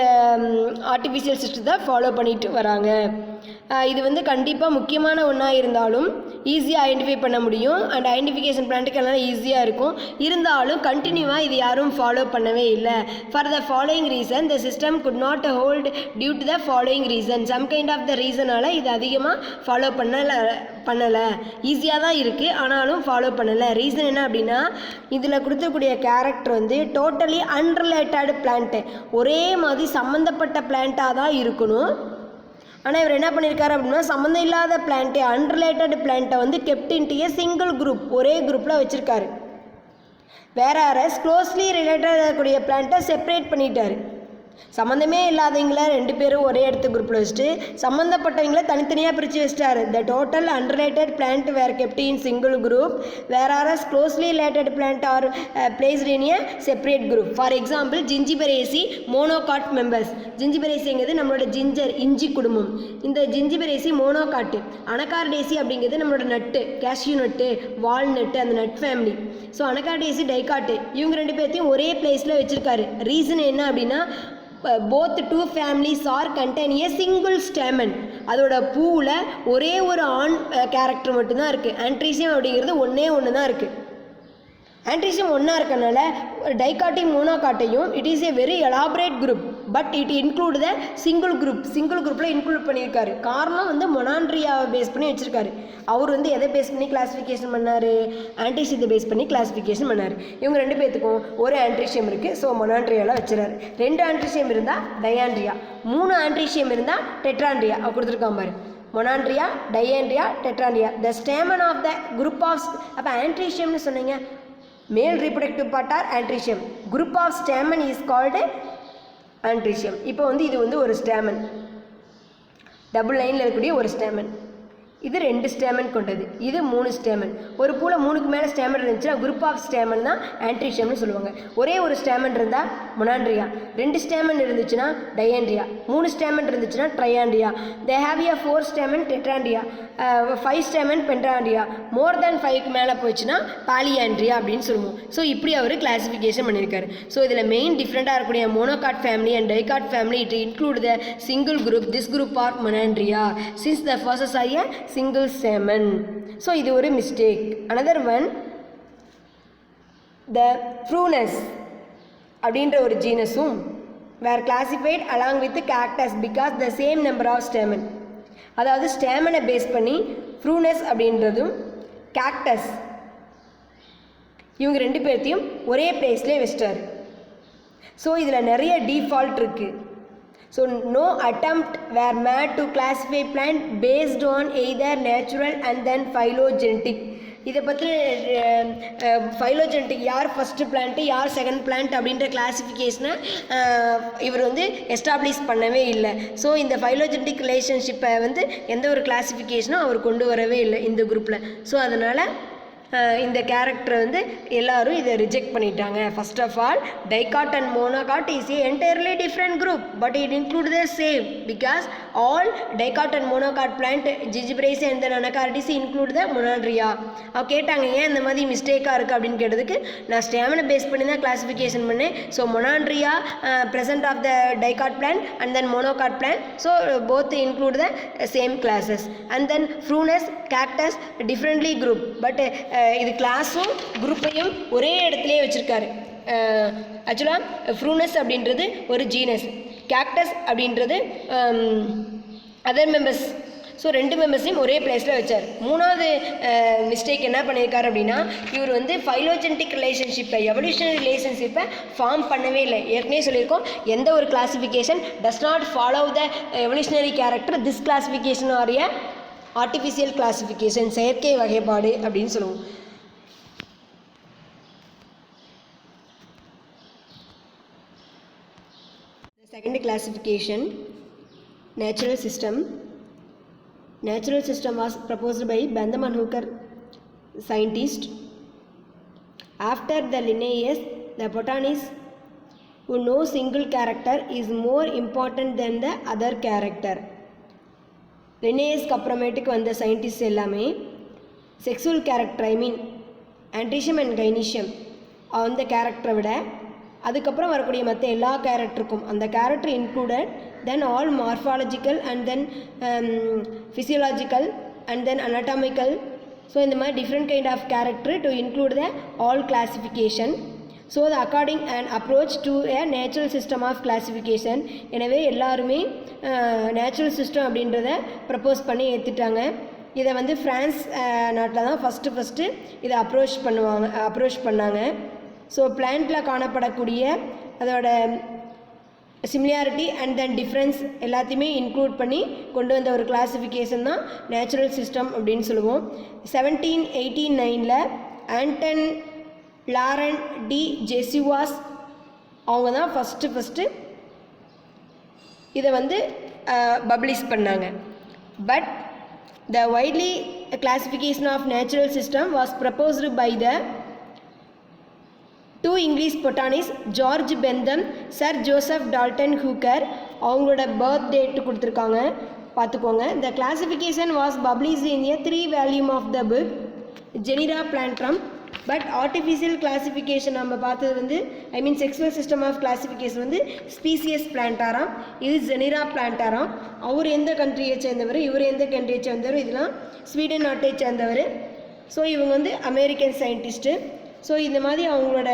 ஆர்டிஃபிஷியல் சிஸ்டத்தை ஃபாலோ பண்ணிட்டு வராங்க. இது வந்து கண்டிப்பாக முக்கியமான ஒன்றா இருந்தாலும் ஈஸியாக ஐடென்டிஃபை பண்ண முடியும். அண்ட் ஐடென்டிஃபிகேஷன் ப்ராக்டிக்கலாக ஈஸியாக இருக்கும். இருந்தாலும் கண்டினியூவாக இது யாரும் ஃபாலோ பண்ணவே இல்லை. For the following reason the system could not hold due to the following reason. Some kind of the ரீசனால் இது அதிகமாக ஃபாலோ பண்ணலை. ஈஸியாக தான் இருக்குது, ஆனாலும் ஃபாலோ பண்ணலை. ரீசன் என்ன அப்படின்னா இதில் கொடுத்தக்கூடிய கேரக்டர் வந்து டோட்டலி அன்ரிலேட்டட் பிளான்ட்டு, ஒரே மாதிரி சம்மந்தப்பட்ட பிளான்ட்டாக தான் இருக்கணும். ஆனால் இவர் என்ன பண்ணியிருக்காரு அப்படின்னா சம்மந்தம் இல்லாத பிளான்ட்டு, அன்ரிலேட்டட் பிளான்ட்டை வந்து கெப்ட் இன்டு ஏ சிங்கிள் குரூப், ஒரே குரூப்பில் வச்சுருக்காரு. வேற க்ளோஸ்லி ரிலேட்டட் இருக்கக்கூடிய பிளான்ட்டை செப்பரேட் பண்ணிட்டார். சம்மந்தமே இல்லாதவங்கள 2 பேரும் ஒரே இடத்து குரூப்பில் வச்சுட்டு சம்மந்தப்பட்டவங்கள தனித்தனியாக பிரித்து வச்சிட்டாரு. The total unrelated plant were kept in single group, whereas closely related plant are placed in a separate group. For example Zingiberaceae monocot members. ஜிஞ்சிபரேசிங்கிறது நம்மளோட இஞ்சி குடும்பம். இந்த ஜிஞ்சிபரேசி மோனோகாட்டு. அனகார்டேசி அப்படிங்கிறது நம்மளோட நட்டு, கேஷ்யூ நட்டு, வால்நட்டு, அந்த நட் ஃபேமிலி. ஸோ அனகார்டேசி டைகாட்டு இவங்க 2 பேர்த்தையும் ஒரே பிளேஸில் வச்சுருக்காரு. ரீசன் என்ன அப்படின்னா both two families are contain a single stamen. அதோட பூவில் ஒரே ஒரு ஆண் கேரக்டர் மட்டும்தான் இருக்குது. ஆன்ட்ரீசியம் அப்படிங்கிறது ஒன்று தான் இருக்குது. ஆன்ட்ரீசியம் ஒன்றா இருக்கனால டைகாட்டையும் மோனோகாட்டையும் it is a very elaborate group, but it include the single குரூப்பில் இன்க்ளூட் பண்ணியிருக்காரு. காரணம் வந்து மொனாண்ட்ரியாவை பேஸ் பண்ணி வச்சுருக்காரு. அவர் வந்து எதை பேஸ் பண்ணி கிளாஸிஃபிகேஷன் பண்ணார்? ஆன்ட்ரீசியத்தை பேஸ் பண்ணி கிளாஸிஃபிகேஷன் பண்ணார். இவங்க 2 பேர்த்துக்கும் ஒரு ஆன்ட்ரீசியம் இருக்குது, ஸோ மொனாண்ட்ரியாவில் வச்சுறாரு. 2 ஆன்ட்ரீசியம் இருந்தால் டையாண்ட்ரியா, 3 ஆன்ட்ரீசியம் இருந்தால் டெட்ராண்ட்ரியா. அவர் கொடுத்துருக்கான் பாரு, Monandria, Diandria, Tetrandria. The stamen of the group of, அப்போ ஆன்ட்ரீசியம்னு சொன்னீங்க, male reproductive part are androecium. Group of stamen is called androecium. இப்போ வந்து இது வந்து ஒரு ஸ்டேமன். டபுள் லைனில் இருக்கக்கூடிய ஒரு ஸ்டேமன். இது 2 ஸ்டேமன் கொண்டது. இது 3 ஸ்டேமன். ஒரு பூவில் 3க்கு மேலே ஸ்டேமன் இருந்துச்சுன்னா குரூப் ஆஃப் ஸ்டேமன் தான் ஆன்ட்ரிஷியம்னு சொல்லுவாங்க. ஒரே ஒரு ஸ்டேமன் இருந்தால் மொனாண்ட்ரியா, 2 ஸ்டேமன் இருந்துச்சுன்னா டையாண்ட்ரியா, 3 ஸ்டேமன் இருந்துச்சுன்னா Triandria, they have a 4 stamen Tetrandria, 5 stamen Pentandria, more than 5க்கு மேலே போச்சுன்னா பாலியாண்ட்ரியா அப்படின்னு சொல்லுவோம். ஸோ இப்படி அவர் கிளாஸிஃபிகேஷன் பண்ணியிருக்காரு. ஸோ இதில் மெயின் டிஃப்ரெண்ட்டாக இருக்கக்கூடிய monocot family and dicot family it include the single group. This group are Monandria since the first are a single stamen. So இது ஒரு mistake. Another one, the Prunus அப்படின்ற ஒரு ஜீனஸும் were classified along with the cactus because the same number of stamen. அதாவது ஸ்டேமனை base பண்ணி Prunus அப்படின்றதும் cactus இவங்க 2 பேர்த்தையும் ஒரே பிளேஸ்லேயே வச்சிட்டாரு. ஸோ இதில் நிறைய டிஃபால்ட் இருக்குது. So no attempt were made to classify plant based on either natural and then phylogenetic. இதை பற்றி ஃபைலோஜெனட்டிக் யார் ஃபஸ்ட்டு பிளான்ட்டு யார் செகண்ட் பிளான்ட் அப்படின்ற கிளாஸிஃபிகேஷனை இவர் வந்து எஸ்டாப்ளிஷ் பண்ணவே இல்லை. ஸோ இந்த ஃபைலோஜெனட்டிக் ரிலேஷன்ஷிப்பை வந்து எந்த ஒரு கிளாஸிஃபிகேஷனும் அவர் கொண்டு வரவே இல்லை இந்த குரூப்பில். ஸோ அதனால் இந்த கேரக்டரை வந்து எல்லாரும் இதை ரிஜெக்ட் பண்ணிட்டாங்க. First of all dicot and monocot is a entirely different group but it include the same because all dicot and monocot plant Zingiberaceae and then அனகார்டிஸ் இன்க்ளூட் த மொனாண்ட்ரியா. அவள் கேட்டாங்க ஏன் இந்த மாதிரி மிஸ்டேக்காக இருக்குது அப்படின்னு கேட்டதுக்கு நான் ஸ்டேமனை பேஸ் பண்ணி தான் கிளாஸிஃபிகேஷன் பண்ணேன். So Monandria present of the dicot plant and then monocot plant, so both include the same classes. And then Prunus, cactus differently group but இது கிளாஸும் குரூப்பையும் ஒரே இடத்துலையே வச்சுருக்காரு. ஆக்சுவலாக Prunus அப்படின்றது ஒரு ஜீனஸ், கேக்டஸ் அப்படின்றது அதர் மெம்பர்ஸ். ஸோ 2 மெம்பர்ஸையும் ஒரே பிளேஸில் வச்சார். 3வது மிஸ்டேக் என்ன பண்ணியிருக்காரு அப்படின்னா இவர் வந்து ஃபைலோஜெனட்டிக் ரிலேஷன்ஷிப்பை எவல்யூஷனரி ரிலேஷன்ஷிப்பை ஃபார்ம் பண்ணவே இல்லை. ஏற்கனவே சொல்லியிருக்கோம் எந்த ஒரு classification does not follow the evolutionary character this classification are a artificial classification, செயற்கை வகைப்பாடு அப்படின்னு சொல்லுவோம். Second classification natural system. Natural system was proposed by Bentham and Hooker scientist. After the Linnaeus, the botanists who know single character is more important than the other character. Linnaeus அப்புறமேட்டுக்கு வந்த scientist எல்லாமே sexual character androecium and gynoecium அந்த கேரக்டரை விட அதுக்கப்புறம் வரக்கூடிய மற்ற எல்லா கேரக்டருக்கும் அந்த character included then all morphological and then physiological and then anatomical. So இந்த மாதிரி different kind of character to include the all classification. So the according and approach to a natural system of classification. எனவே எல்லாருமே natural system அப்படின்றத propose பண்ணி ஏற்றுட்டாங்க. இதை வந்து France நாட்டில் தான் ஃபஸ்ட்டு இதை அப்ரோச் பண்ணாங்க. ஸோ பிளான்ட்டில் காணப்படக்கூடிய அதோட சிமிலாரிட்டி அண்ட் தென் டிஃப்ரென்ஸ் எல்லாத்தையுமே இன்க்ளூட் பண்ணி கொண்டு வந்த ஒரு கிளாஸிஃபிகேஷன் தான் நேச்சுரல் சிஸ்டம் அப்படின்னு சொல்லுவோம். 1789 ஆண்டன் லாரன் டி ஜெசுவாஸ் அவங்க தான் ஃபஸ்ட்டு இதை வந்து பப்ளிஷ் பண்ணாங்க. But the widely classification of natural system was proposed by the 2 English botanist George Bentham, sir Joseph Dalton Hooker. அவங்களோட பர்த் டேட்டு கொடுத்துருக்காங்க பார்த்துக்கோங்க. The classification was published in a 3 volume of the book Genera Plantarum. But artificial classification நம்ம பார்த்தது வந்து sexual system of classification வந்து Species Plantarum, இது Genera பிளான்டாராம். அவர் எந்த கண்ட்ரியை சேர்ந்தவர், இவர் எந்த கண்ட்ரியை சேர்ந்தவர், இதெல்லாம் ஸ்வீடன் நாட்டை சேர்ந்தவர். ஸோ இவங்க வந்து அமெரிக்கன் சயின்டிஸ்ட்டு. ஸோ இந்த மாதிரி அவங்களோட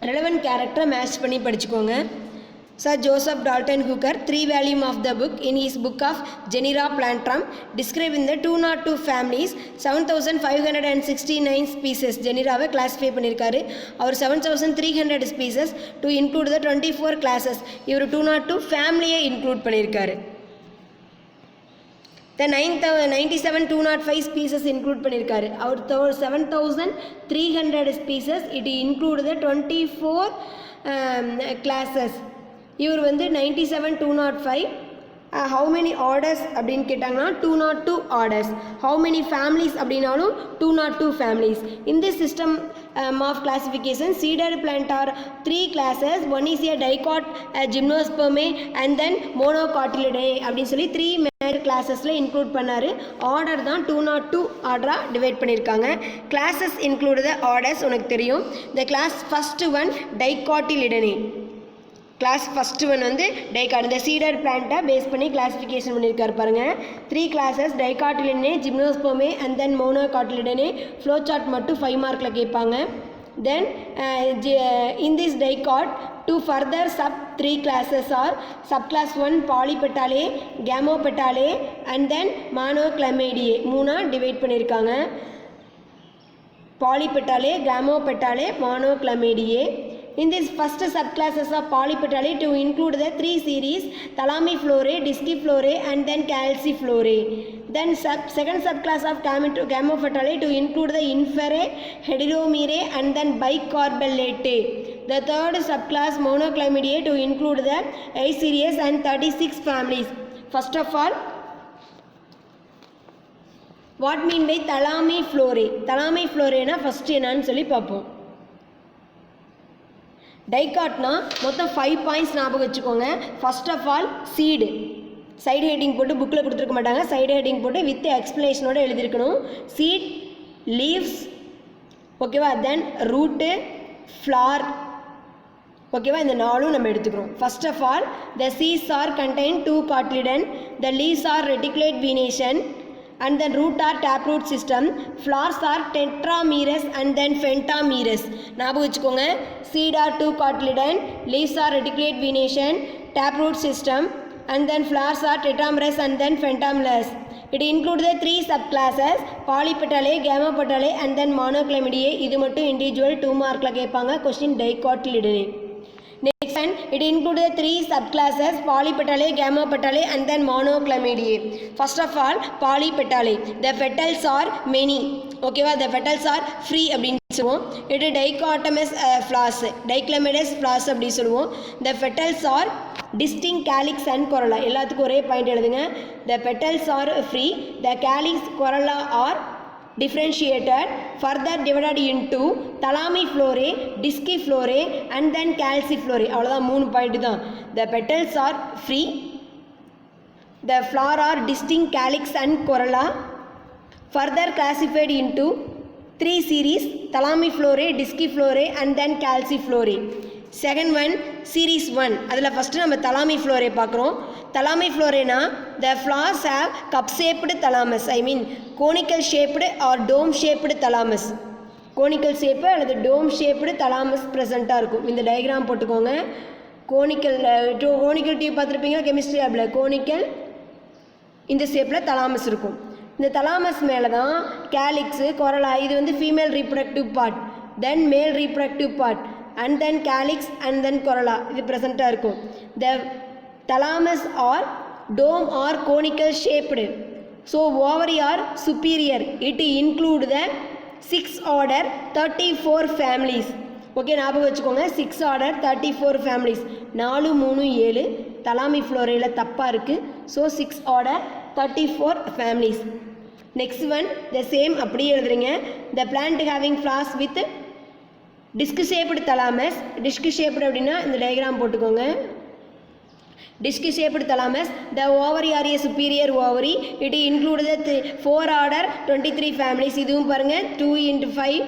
ரெலவெண்ட் கேரக்டரை மேட்ச் பண்ணி படிச்சுக்கோங்க. Sir Joseph Dalton Hooker 3 volume of the book in his book of Genera Plantarum describe இந்த 202 ஃபேமிலிஸ் 7569 ஸ்பீசஸ் ஜெனிராவை கிளாஸிஃபை பண்ணியிருக்காரு. அவர் 7300 species to include the 24 classes. இவர் 202 ஃபேமிலியை இன்க்ளூட் பண்ணியிருக்காரு. The 97,205 species include பண்ணியிருக்காரு. அவர் 7,300 species it include the 24 classes. இவர் வந்து 97,205 how many orders அப்படின்னு கேட்டாங்கன்னா 202 orders. How many families அப்படின்னாலும் 202 families. In this system of classification, seeded plant are 3 classes. One is a dicot, gymnospermae and then monocotyledonae அப்படின்னு சொல்லி 3 major classesல include பண்ணாரு. Order தான் 202 ஆர்டரா divide பண்ணியிருக்காங்க. Classes include the orders உனக்கு தெரியும். The class first one dicotyledonae. Class first one வந்து dicot இந்த சீடர் பிளான்ட்டை பேஸ் பண்ணி கிளாஸிஃபிகேஷன் பண்ணியிருக்காரு பாருங்கள். 3 classes Dicotyledonae, Gymnospermae and then Monocotyledonae. Flow chart மட்டும் 5 மார்க்கில் கேட்பாங்க. Then in this dicot 2 further sub 3 classes are subclass 1 polypetalae, gamopetalae and then monoclamidiae. 3 divide பண்ணியிருக்காங்க. polypetalae, gamopetalae, monoclamidiae. In this first subclasses of polypetalae to include the 3 series thalamiflorae, disciflorae and then calciflorae. Then second subclass of gamopetalae to include the inferae, heteromerae and then bicarbollatae. The third subclass monoclamidiae to include the 8 series and 36 families. First of all, what mean by thalamiflorae? Thalamiflorae na first என்னன்னு சொல்லி பார்ப்போம். டைகாட்னா மொத்தம் 5 points ஞாபகம் வச்சுக்கோங்க. First of all seed, side heading போட்டு புக்கில் கொடுத்துருக்க மாட்டாங்க, சைடு ஹெட்டிங் போட்டு வித் எக்ஸ்பிளனேஷனோட எழுதியிருக்கணும். சீட், லீவ்ஸ், ஓகேவா, தென் ரூட்டு, ஃப்ளார், ஓகேவா, இந்த 4 நம்ம எடுத்துக்கிறோம். First of all the seeds are contain 2 cotyledon, the leaves are reticulate venation and then root are taproot system, flowers are tetramerous and then pentamerous. ஞாபகம் வச்சுக்கோங்க. seed are 2 cotyledon, leaves are reticulate venation, taproot system and then flowers are tetramerous and then pentamerous. It includes the 3 subclasses polypetalae, gamopetalae and then monoclamidiae. இது மட்டும் individual 2 மார்க்ல கேட்பாங்க. question dicotyledonae. Next one, it includes the 3 subclasses polypetalae, gamopetalae and then monoclamidiae. First of all, polypetalae. The petals are many. Okay, the petals are free அப்படின்னு சொல்லுவோம். இது dichotomous flowers, diclamides flowers அப்படி சொல்லுவோம். The petals are distinct calyx and corolla. எல்லாத்துக்கும் ஒரே point எழுதுங்க. The petals are free. The calyx, corolla are differentiated, further divided into thalamiflorae, disciflorae and then calciflorae. அவ்வளோதான் 3 point தான். The petals are free, the flower are distinct calyx and corolla, further classified into 3 series thalamiflorae, disciflorae and then calciflorae. Second one, series 1. அதில் first நம்ம thalamiflorae பார்க்குறோம். thalamiflorae the flowers have cup shaped thalamus, I mean conical shaped or dome shaped thalamus. conical shape அல்லது dome shaped thalamus present இருக்கும். இந்த diagram போட்டுக்கோங்க. conical tube பார்த்துருப்பீங்களா chemistry லேபில். conical இந்த ஷேப்பில் thalamus இருக்கும். இந்த thalamus மேலே தான் கேலிக்ஸு, கொரலா, இது வந்து ஃபீமேல் ரீப்ரடக்டிவ் பார்ட், தென் மேல் reproductive part and then calyx and then corolla இது ப்ரெசண்ட்டாக இருக்கும். the thalamus are dome or conical shaped, so ovary are superior. it include the 6 order 34 families. Okay, ஞாபகம் வச்சுக்கோங்க. 6 order 34 families. 4 3 7 thalamiflorae தப்பாக இருக்குது. So 6 order 34 families. next one the same அப்படியே எழுதுறீங்க. the plant having flowers with disc shaped thalamus. disc shaped அப்படின்னா இந்த diagram போட்டுக்கோங்க. disc shaped thalamus, the ovary are a superior ovary. it includes the 4 order 23 families. இதுவும் பாருங்க 2 into 5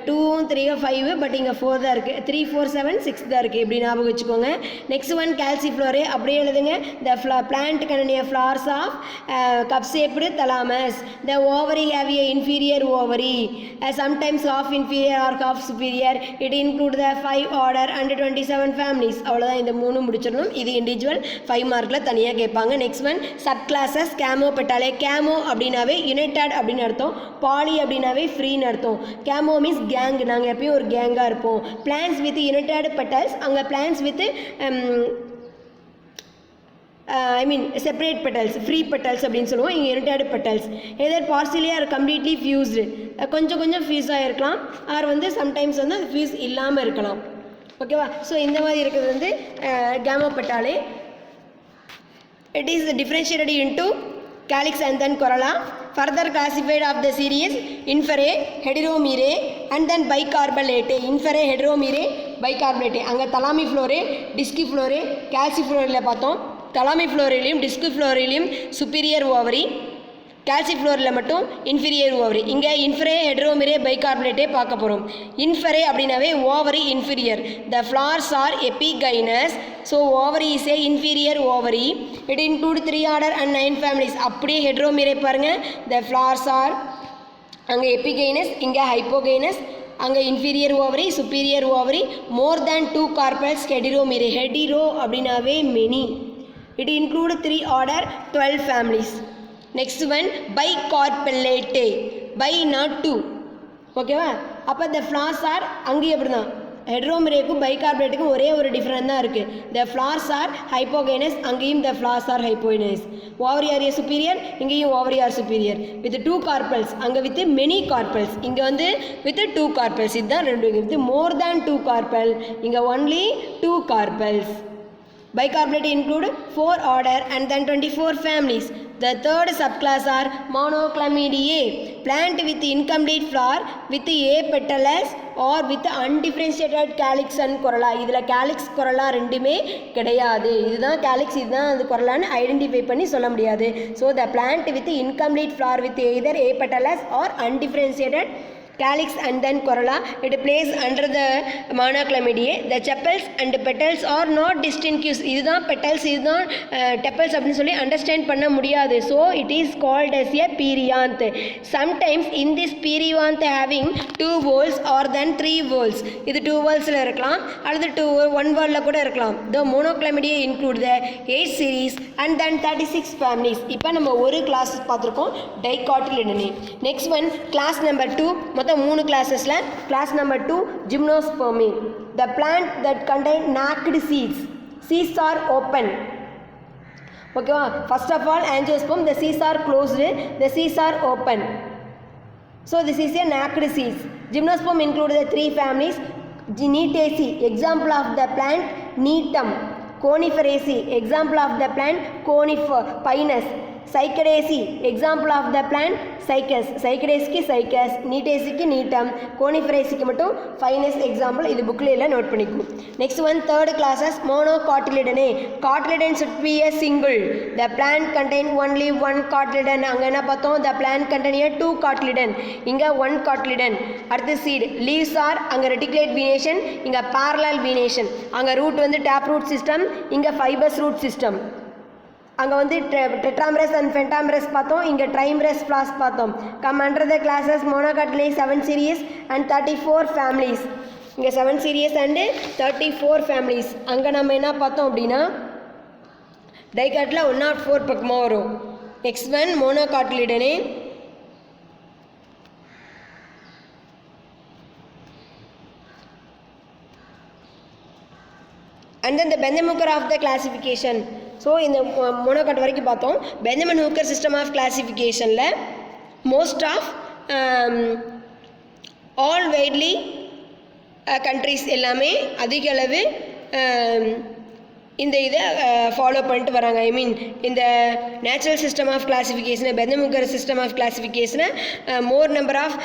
2 3 5 but இங்கே 4 தான் இருக்குது. 3 4 7 6 தான் இருக்குது. இப்படி ஞாபகம் வச்சுக்கோங்க. நெக்ஸ்ட் ஒன் calciflorae அப்படியே எழுதுங்க. the plant contain flowers of cup shaped thalamus. the ovary have a inferior ovary, sometimes half inferior or half superior. it includes the 5 order and 27 families. அவ்வளோதான், இந்த 3 முடிச்சிடணும். இது இண்டிவிஜுவல் 5 மார்க்கில் தனியாக கேட்பாங்க. Next one sub classes Gamopetalae. Gamo அப்படின்னாவே united அப்படின்னு அர்த்தம், பாலி அப்படின்னாவே ஃப்ரீன்னு அர்த்தம். கேமோ மீன்ஸ் கேங், நாங்கள் எப்பயும் ஒரு கேங்காக இருப்போம். பிளான்ஸ் வித் யுனைடட் பெட்டல்ஸ், அங்கே plans with I mean separate petals, free petals அப்படின்னு சொல்லுவோம். இங்கே united petals either partially are completely fused, கொஞ்சம் கொஞ்சம் ஃபியூஸாக இருக்கலாம், ஆர் வந்து சம்டைம்ஸ் வந்து ஃபியூஸ் இல்லாமல் இருக்கலாம். ஓகேவா? ஸோ இந்த மாதிரி இருக்கிறது வந்து கேமோபெட்டாலே. It is differentiated into calyx and then corolla. Further classified of the series inferae, heteromerae and then bicarballate. Inferae, heteromerae, bicarballate. அங்கே தலாமிஃப்ளோரே, டிஸ்கிஃப்ளோரே, கால்சிஃப்ளோரில் பார்த்தோம். தலாமிஃப்ளோரிலையும் டிஸ்கிஃப்ளோரிலையும் சுப்பீரியர் ஓவரி, கால்சிஃப்ளோரில் மட்டும் இன்ஃபீரியர் ஓவரி. இங்கே இன்ஃபரே, ஹெட்ரோமிரே, பைகார்பனேட்டே பார்க்க போகிறோம். இன்ஃபரே அப்படின்னாவே ovary inferior. The flowers are epigynous. So ovary is a inferior ovary. It include 3 order and 9 families. அப்படியே Heteromerae பாருங்கள். த flowers R அங்கே எபிகைனஸ், இங்கே ஹைப்போகைனஸ், அங்கே inferior ovary, superior ovary, more than 2 carpels, Heteromerae. Hetero அப்படின்னாவே many. It include 3 order 12 families. Next one Bicarpellatae. Bi not 2. ஓகேவா? அப்போ த flowers R அங்கேயும் அப்படி தான். ஹெட்ரோமிரேக்கும் பைகார்பெலேட்டுக்கும் ஒரே ஒரு டிஃப்ரெண்ட் தான் இருக்குது. த ஃப்ளார்ஸ் ஆர் ஹைப்போகைனஸ், அங்கேயும் the flowers are hypogynous. Ovary are a superior, இங்கேயும் ovary are superior. With 2 carpels, அங்கே வித் மெனி கார்பல்ஸ், இங்கே வந்து வித் 2 கார்பல்ஸ். இதுதான் ரெண்டு. வித் மோர் தேன் 2 கார்பல், இங்கே only 2 carpels. Bicarbonate include 4 order and then 24 families. The third subclass are Monoclamidae. Plant with incomplete flower with apetalous or with undifferentiated calyx and corolla. இதில் calyx corolla ரெண்டுமே கிடையாது. இதுதான் calyx, இதுதான் அது corollaன்னு identify பண்ணி சொல்ல முடியாது. So the plant with incomplete flower with either apetalous or undifferentiated calyx and then corolla, it plays under the Monoclamidae. The sepals and petals are not distinctive. இதுதான் petals, இதுதான் tepals அப்படின்னு சொல்லி understand பண்ண முடியாது. So it is called as a perianth. Sometimes in this perianth having 2 whorls or then 3 whorls. இது 2 whorlsல இருக்கலாம் அல்லது 1 whorlல கூட இருக்கலாம். The Monoclamidae include the 8 series and then 36 families. இப்போ நம்ம ஒரு கிளாஸ் பார்த்துருக்கோம், Dicotyledonae. Next one class number 2. மொத்தம் 3 கிளாஸஸில் class number 2 Gymnospermae. The plant that contain naked seeds. Seeds are open. ஓகேவா? First of all angiosperm, the seeds are closed, the seeds are open. So this is a naked seeds. Gymnosperm include the 3 families. Neetaceae, example of the plant Neetum. Coniferaceae, example of the plant Pinus. Cycadaceae, example of the plant Cycas. Cycadaceக்கு Cycas, Neetaceaக்கு Neetum, Coniferaceக்கு மட்டும் Pinus example. இது புக்கில் எல்லாம் note பண்ணிக்கும். Next one third classes Monocotyledonae. Cotyledon should be a single. The plant contain only 1 cotyledon. அங்கே என்ன பார்த்தோம்? The plant contain a 2 cotyledon. இங்கே 1 cotyledon. அடுத்து seed. Leaves are அங்கே reticulate venation, இங்கே parallel venation. அங்கே root வந்து tap root system, இங்கே fibrous root system. அங்கே வந்து டெட்ராமரஸ் அண்ட் ஃபென்டாமரஸ் பார்த்தோம், இங்கே ட்ரைமரஸ் ஃப்ளாஸ் பார்த்தோம். Come under the classes Monocotyledonae 7 series and 34 families. இங்கே 7 சீரியஸ் அண்டு 34 ஃபேமிலிஸ். அங்கே நம்ம என்ன பார்த்தோம் அப்படின்னா டைகாட்டில் 104 பக்கமாக வரும். Next one Monocotyledonae. And then the Benjamin Hooker of the classification. So இந்த மோனோகாட் வரைக்கும் பார்த்தோம். பெஞ்சமின் ஹூக்கர் சிஸ்டம் ஆஃப் கிளாசிஃபிகேஷனில் most of all widely countries எல்லாமே அதிக அளவு இந்த இதை ஃபாலோ பண்ணிட்டு வராங்க. ஐ மீன் இந்த நேச்சுரல் சிஸ்டம் ஆஃப் கிளாசிஃபிகேஷனை, பெஞ்சமின் ஹூக்கர் சிஸ்டம் ஆஃப் கிளாசிஃபிகேஷனை more number of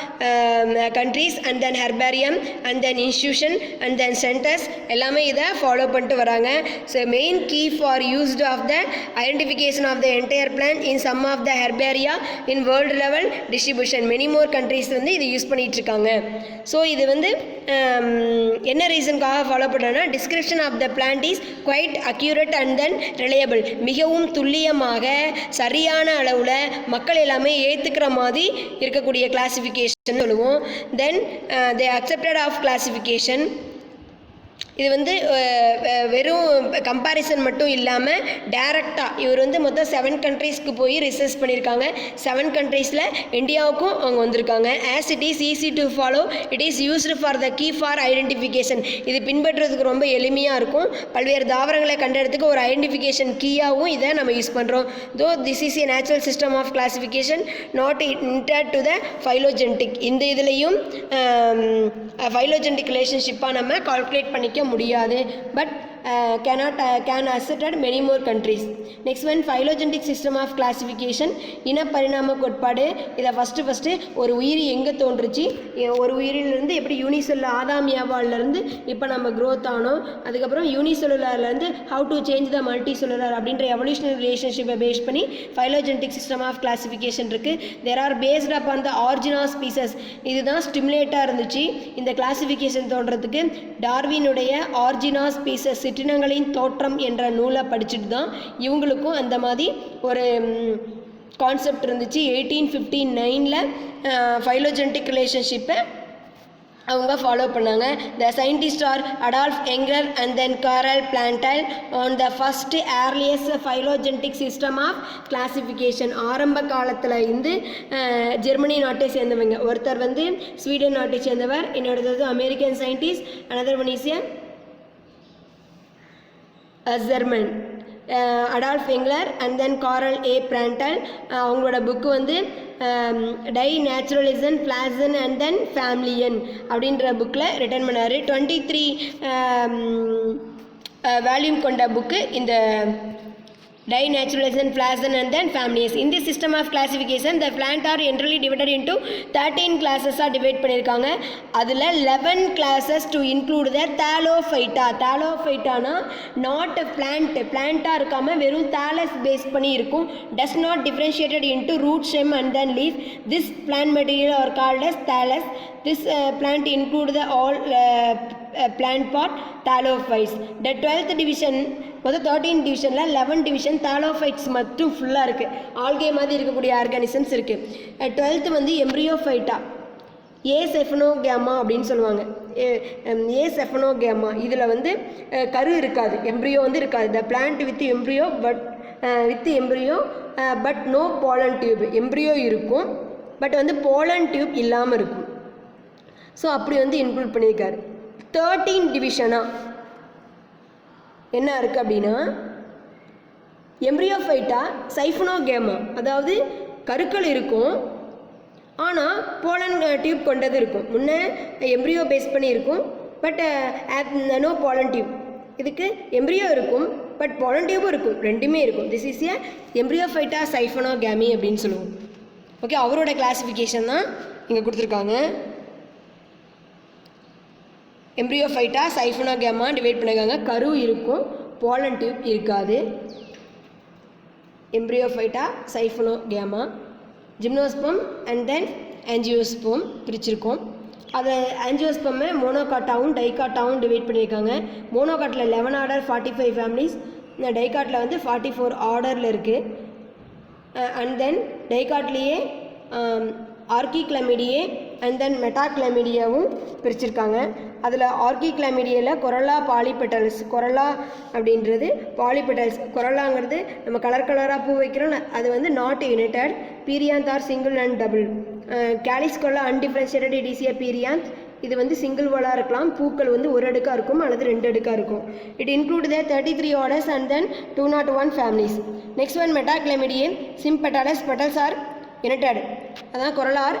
countries and then herbarium and then institution and then centres எல்லாமே இதை ஃபாலோ பண்ணிட்டு வராங்க. So main key for used of the identification of the entire plant in some of the herbaria in world level distribution. Many more countries வந்து இது use பண்ணிகிட்டு இருக்காங்க. So இது வந்து என்ன ரீசனுக்காக ஃபாலோ பண்ணுறோன்னா description of the plant is quite accurate and then reliable. மிகவும் துல்லியமாக சரியான அளவில் மக்கள் எல்லாமே ஏற்றுக்கிற மாதிரி இருக்கக்கூடிய கிளாசிஃபிகேஷன் சொல்லுவோம். தென் தே அக்செப்டட் ஆஃப் கிளாசிஃபிகேஷன். இது வந்து வெறும் கம்பேரிசன் மட்டும் இல்லாமல் டைரெக்டாக இவர் வந்து மொத்தம் 7 கண்ட்ரீஸ்க்கு போய் ரிசர்ச் பண்ணியிருக்காங்க. 7 கண்ட்ரீஸில் இந்தியாவுக்கும் அவங்க வந்திருக்காங்க. As it is easy to follow, it is used for the key for identification. இது பின்பற்றுறதுக்கு ரொம்ப எளிமையாக இருக்கும். பல்வேறு தாவரங்களை கண்டெடுத்துக்கு ஒரு ஐடென்டிஃபிகேஷன் கீயாகவும் இதை நம்ம யூஸ் பண்ணுறோம். Though this is a natural system of classification not inter to the phylogenetic. இந்த இதுலேயும் ஃபைலோஜெனடிக் ரிலேஷன்ஷிப்பாக நம்ம கால்குலேட் பண்ணிக்க முடியாது. But can accepted many more countries. Next one, phylogenetic system of classification. இன பரிணாம கோட்பாடு. இதை ஃபஸ்ட்டு ஒரு உயிரி எங்கே தோன்றுச்சு, ஒரு உயிரிலிருந்து எப்படி யூனிசெல்லுலர் ஆதாம் ஏவாலிருந்து இப்போ நம்ம க்ரோத் ஆனோம், அதுக்கப்புறம் யூனிசெல்லுலர்லேருந்து how to change the multi cellular அப்படின்ற எவல்யூஷனரி ரிலேஷன்ஷிப்பை பேஸ் பண்ணி phylogenetic system of classification இருக்குது. There are based upon the origin of species. இதுதான் ஸ்டிமுலேட்டாக இருந்துச்சு இந்த கிளாசிஃபிகேஷன் தோன்றதுக்கு. டார்வினுடைய ஆரிஜின் ஆஃப் ஸ்பீசஸ் சிற்றினங்களின் தோற்றம் என்ற நூலை படிச்சுட்டு தான் இவங்களுக்கும் அந்த மாதிரி ஒரு கான்செப்ட் இருந்துச்சு. 1859 phylogenetic ரிலேஷன்ஷிப்பை அவங்க ஃபாலோ பண்ணாங்க. The scientist are Adolf Engler and then Karl Prantl on the first earliest phylogenetic system of classification. ஆரம்ப காலத்தில் இருந்து ஜெர்மனி நாட்டை சேர்ந்தவங்க, ஒருத்தர் வந்து ஸ்வீடன் நாட்டை சேர்ந்தவர், இன்னொருத்தர் American scientist, another one is German Adolf Engler and then Karl A Prantl. அவங்களோட புக்கு வந்து Die Naturlichen Pflanzen and then Familien அப்படின்ற புக்கில் ரிட்டர்ன் பண்ணார். 23 வேல்யூம் கொண்ட புக்கு இந்த Dinaturalism, Flazen and then families. In this system of classification, the plant are generally divided into 13 classes are divide பண்ணியிருக்காங்க. அதில் 11 classes to include the Thallophyta. Thallophyta not plant, plant-ஆ இருக்காமல் வெறும் thallus base பண்ணி இருக்கும். Does not differentiated into root, stem and then leaf. This plant material are called as thallus. This plant include the all plant part thallophytes. The 12th division மொதல் 13 டிவிஷனில் 11 division தாலோஃபைட்ஸ் மட்டும் ஃபுல்லாக இருக்குது. Algae மாதிரி இருக்கக்கூடிய organisms இருக்குது. 12th வந்து எம்ப்ரியோஃபைட்டா, ஏசெஃபனோகேமா அப்படின்னு சொல்லுவாங்க. ஏசெஃபனோகேமா இதில் வந்து கரு இருக்காது, எம்ப்ரியோ வந்து இருக்காது. The plant with embryo but no pollen tube. Embryo இருக்கும் பட் வந்து போலன் டியூப் இல்லாமல் இருக்கும். ஸோ அப்படி வந்து இன்க்ளூட் பண்ணியிருக்காரு. 13 டிவிஷனாக என்ன இருக்குது அப்படின்னா எம்ப்ரியோஃபைட்டா, சைஃபனோகேமா, அதாவது கருக்கள் இருக்கும் ஆனால் போலன் டியூப் கொண்டது இருக்கும். முன்னே எம்ப்ரியோ பேஸ் பண்ணி இருக்கும் பட் நோ போலன் டியூப். இதுக்கு எம்ப்ரியோ இருக்கும் பட் போலன் டியூபும் இருக்கும், ரெண்டுமே இருக்கும். திஸ் இஸ் ஏ எம்ப்ரியோஃபைட்டா சைஃபனோகேமி அப்படின்னு சொல்லுவோம். ஓகே, அவரோட கிளாஸிஃபிகேஷன் தான் இங்கே கொடுத்துருக்காங்க. எம்ப்ரியோஃபைட்டா சைஃபனோகேமா டிவைட் பண்ணியிருக்காங்க. கரு இருக்கும், போலன் டியூப் இருக்காது. Embryophyta Siphonogama, gymnosperm and then angiosperm பிரிச்சிருக்கோம். அதை ஆஞ்சியோஸ்பம்மை மோனோகாட்டாவும் டைகாட்டாவும் டிவைட் பண்ணியிருக்காங்க. மோனோகாட்டில் 11 ஆர்டர் 45 ஃபேமிலிஸ், டைகாட்டில் வந்து 44 ஆர்டரில் இருக்குது. அண்ட் தென் டைகாட்லேயே ஆர்கிக்ளமிடியே அண்ட் தென் மெட்டாக்ளமிடியாவும் பிரிச்சிருக்காங்க. அதில் ஆர்கிக்ளமிடியில் கொரல்லா பாலிபெட்டல்ஸ், கொரல்லா அப்படின்றது பாலிபெட்டல்ஸ். கொரல்லாங்கிறது நம்ம கலராக பூ வைக்கிறோம், அது வந்து not united. Perianth are single and double. Calyx corolla undifferentiated இடிசிய பீரியாந்த். இது வந்து சிங்கிள் வாலாக இருக்கலாம், பூக்கள் வந்து ஒரு அடுக்காக இருக்கும் அல்லது 2 அடுக்காக இருக்கும். It include the 33 orders and then 201 families. Next one Metachlamydeae sympetalous. Petals are united, அதான் கொரலார்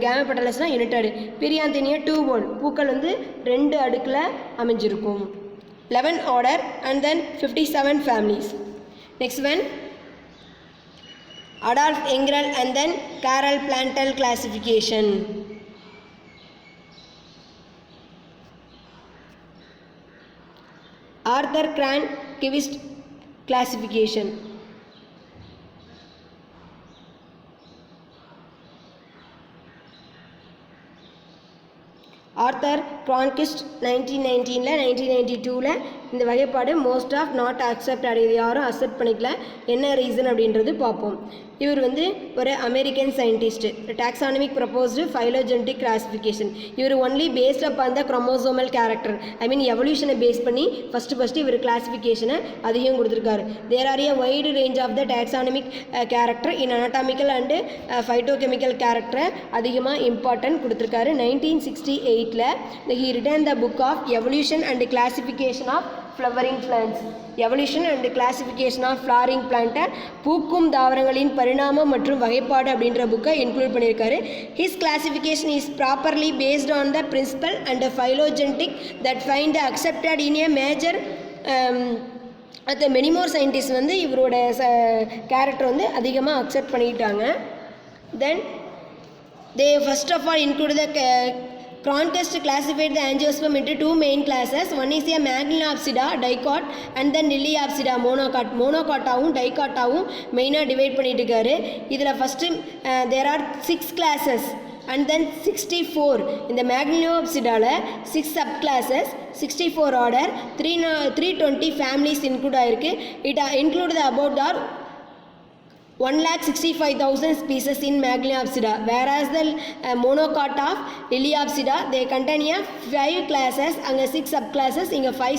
கேம பெட்டலஸ்னால் யுனைட்டடு. பீரியாந்தினியா 2 வோல், பூக்கள் வந்து 2 அடுக்கில் அமைஞ்சிருக்கும். 11 order and then 57 families. Next one Adolf Engler and then Karl Prantl classification. Arthur Cronquist classification. Arthur Cronquist 1919 1992 இந்த வகைப்பாடு most of not accept அடையுது, யாரும் அக்செப்ட் பண்ணிக்கல. என்ன ரீசன் அப்படின்றது பார்ப்போம். இவர் வந்து ஒரு American scientist. Taxonomic proposed phylogenetic classification. இவர் only based up on the chromosomal character, I mean எவல்யூஷனை பேஸ் பண்ணி ஃபஸ்ட்டு இவர் கிளாசிஃபிகேஷனை அதிகம் கொடுத்துருக்காரு. There are a wide range of the taxonomic character in anatomical and phytochemical கேரக்டரை அதிகமாக இம்பார்ட்டன்ட் கொடுத்துருக்காரு. 1968 he written the book of Evolution and Classification of Flowering Plants. Evolution and Classification of Flowering Plant, பூக்கும் தாவரங்களின் பரிணாமம் மற்றும் வகைப்பாடு அப்படின்ற புக்கை இன்க்ளூட் பண்ணியிருக்காரு. His classification is properly based on the principle and the phylogenetic that find accepted in a major அடுத்த many more scientist வந்து இவரோட கேரக்டர் வந்து அதிகமாக அக்செப்ட் பண்ணிக்கிட்டாங்க. தென் they first of all include the Cronquist classified the angiosperm into two main classes. One is a Magnilopsida dicot and then Liliopsida monocot. Monocotaவும் dicotaவும் மெயினாக divide பண்ணிட்டு இருக்காரு. இதில் first there are 6 classes and then 64. இந்த Magnilopsidaல 6 subclasses, 64 order, 320 families include ஆயிருக்கு. It include the about the 1,65,000 species in Magnilopsida, whereas the monocot of Liliopsida they contain a 5 classes, அங்கே 6 subclasses, இங்கே 5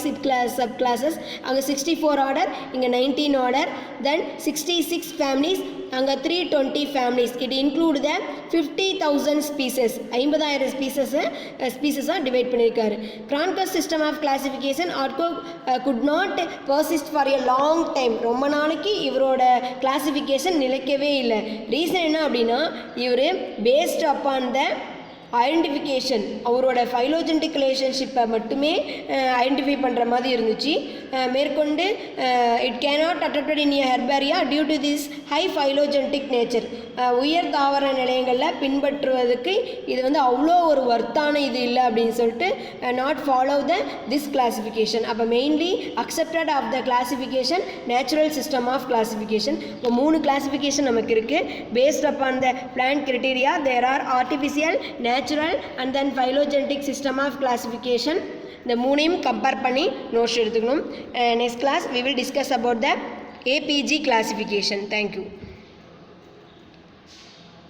subclasses, அங்கே 64 order, இங்கே 19 order, then 66 families, அங்கே 320 families. It include the 50,000 species, 50,000 species divide பண்ணியிருக்காரு. Cronquist system of classification could not persist for a long time. ரொம்ப நாளைக்கு இவரோட classification நிலைக்கவே இல்லை. ரீசன் என்ன அப்படின்னா இவர் பேஸ்ட் அப்பான் த ஐடென்டிஃபிகேஷன், அவரோட ஃபைலோஜெனடிக் ரிலேஷன்ஷிப்பை மட்டுமே ஐடென்டிஃபை பண்ணுற மாதிரி இருந்துச்சு. மேற்கொண்டு it cannot adopted in a herbaria due to this high phylogenetic nature. உயர் தாவர நிலையங்களில் பின்பற்றுவதற்கு இது வந்து அவ்வளோ ஒரு ஒர்த்தான இது இல்லை அப்படின்னு சொல்லிட்டு நாட் ஃபாலோ திஸ் கிளாசிஃபிகேஷன். அப்போ mainly accepted of the classification natural system of classification. இப்போ 3 கிளாசிஃபிகேஷன் நமக்கு இருக்குது. Based upon the plant criteria there are artificial, natural and then phylogenetic system of classification. இந்த 3ஐயும் கம்பேர் பண்ணி நோட்ஸ் எடுத்துக்கணும். Next class we will discuss about the APG classification. Thank you.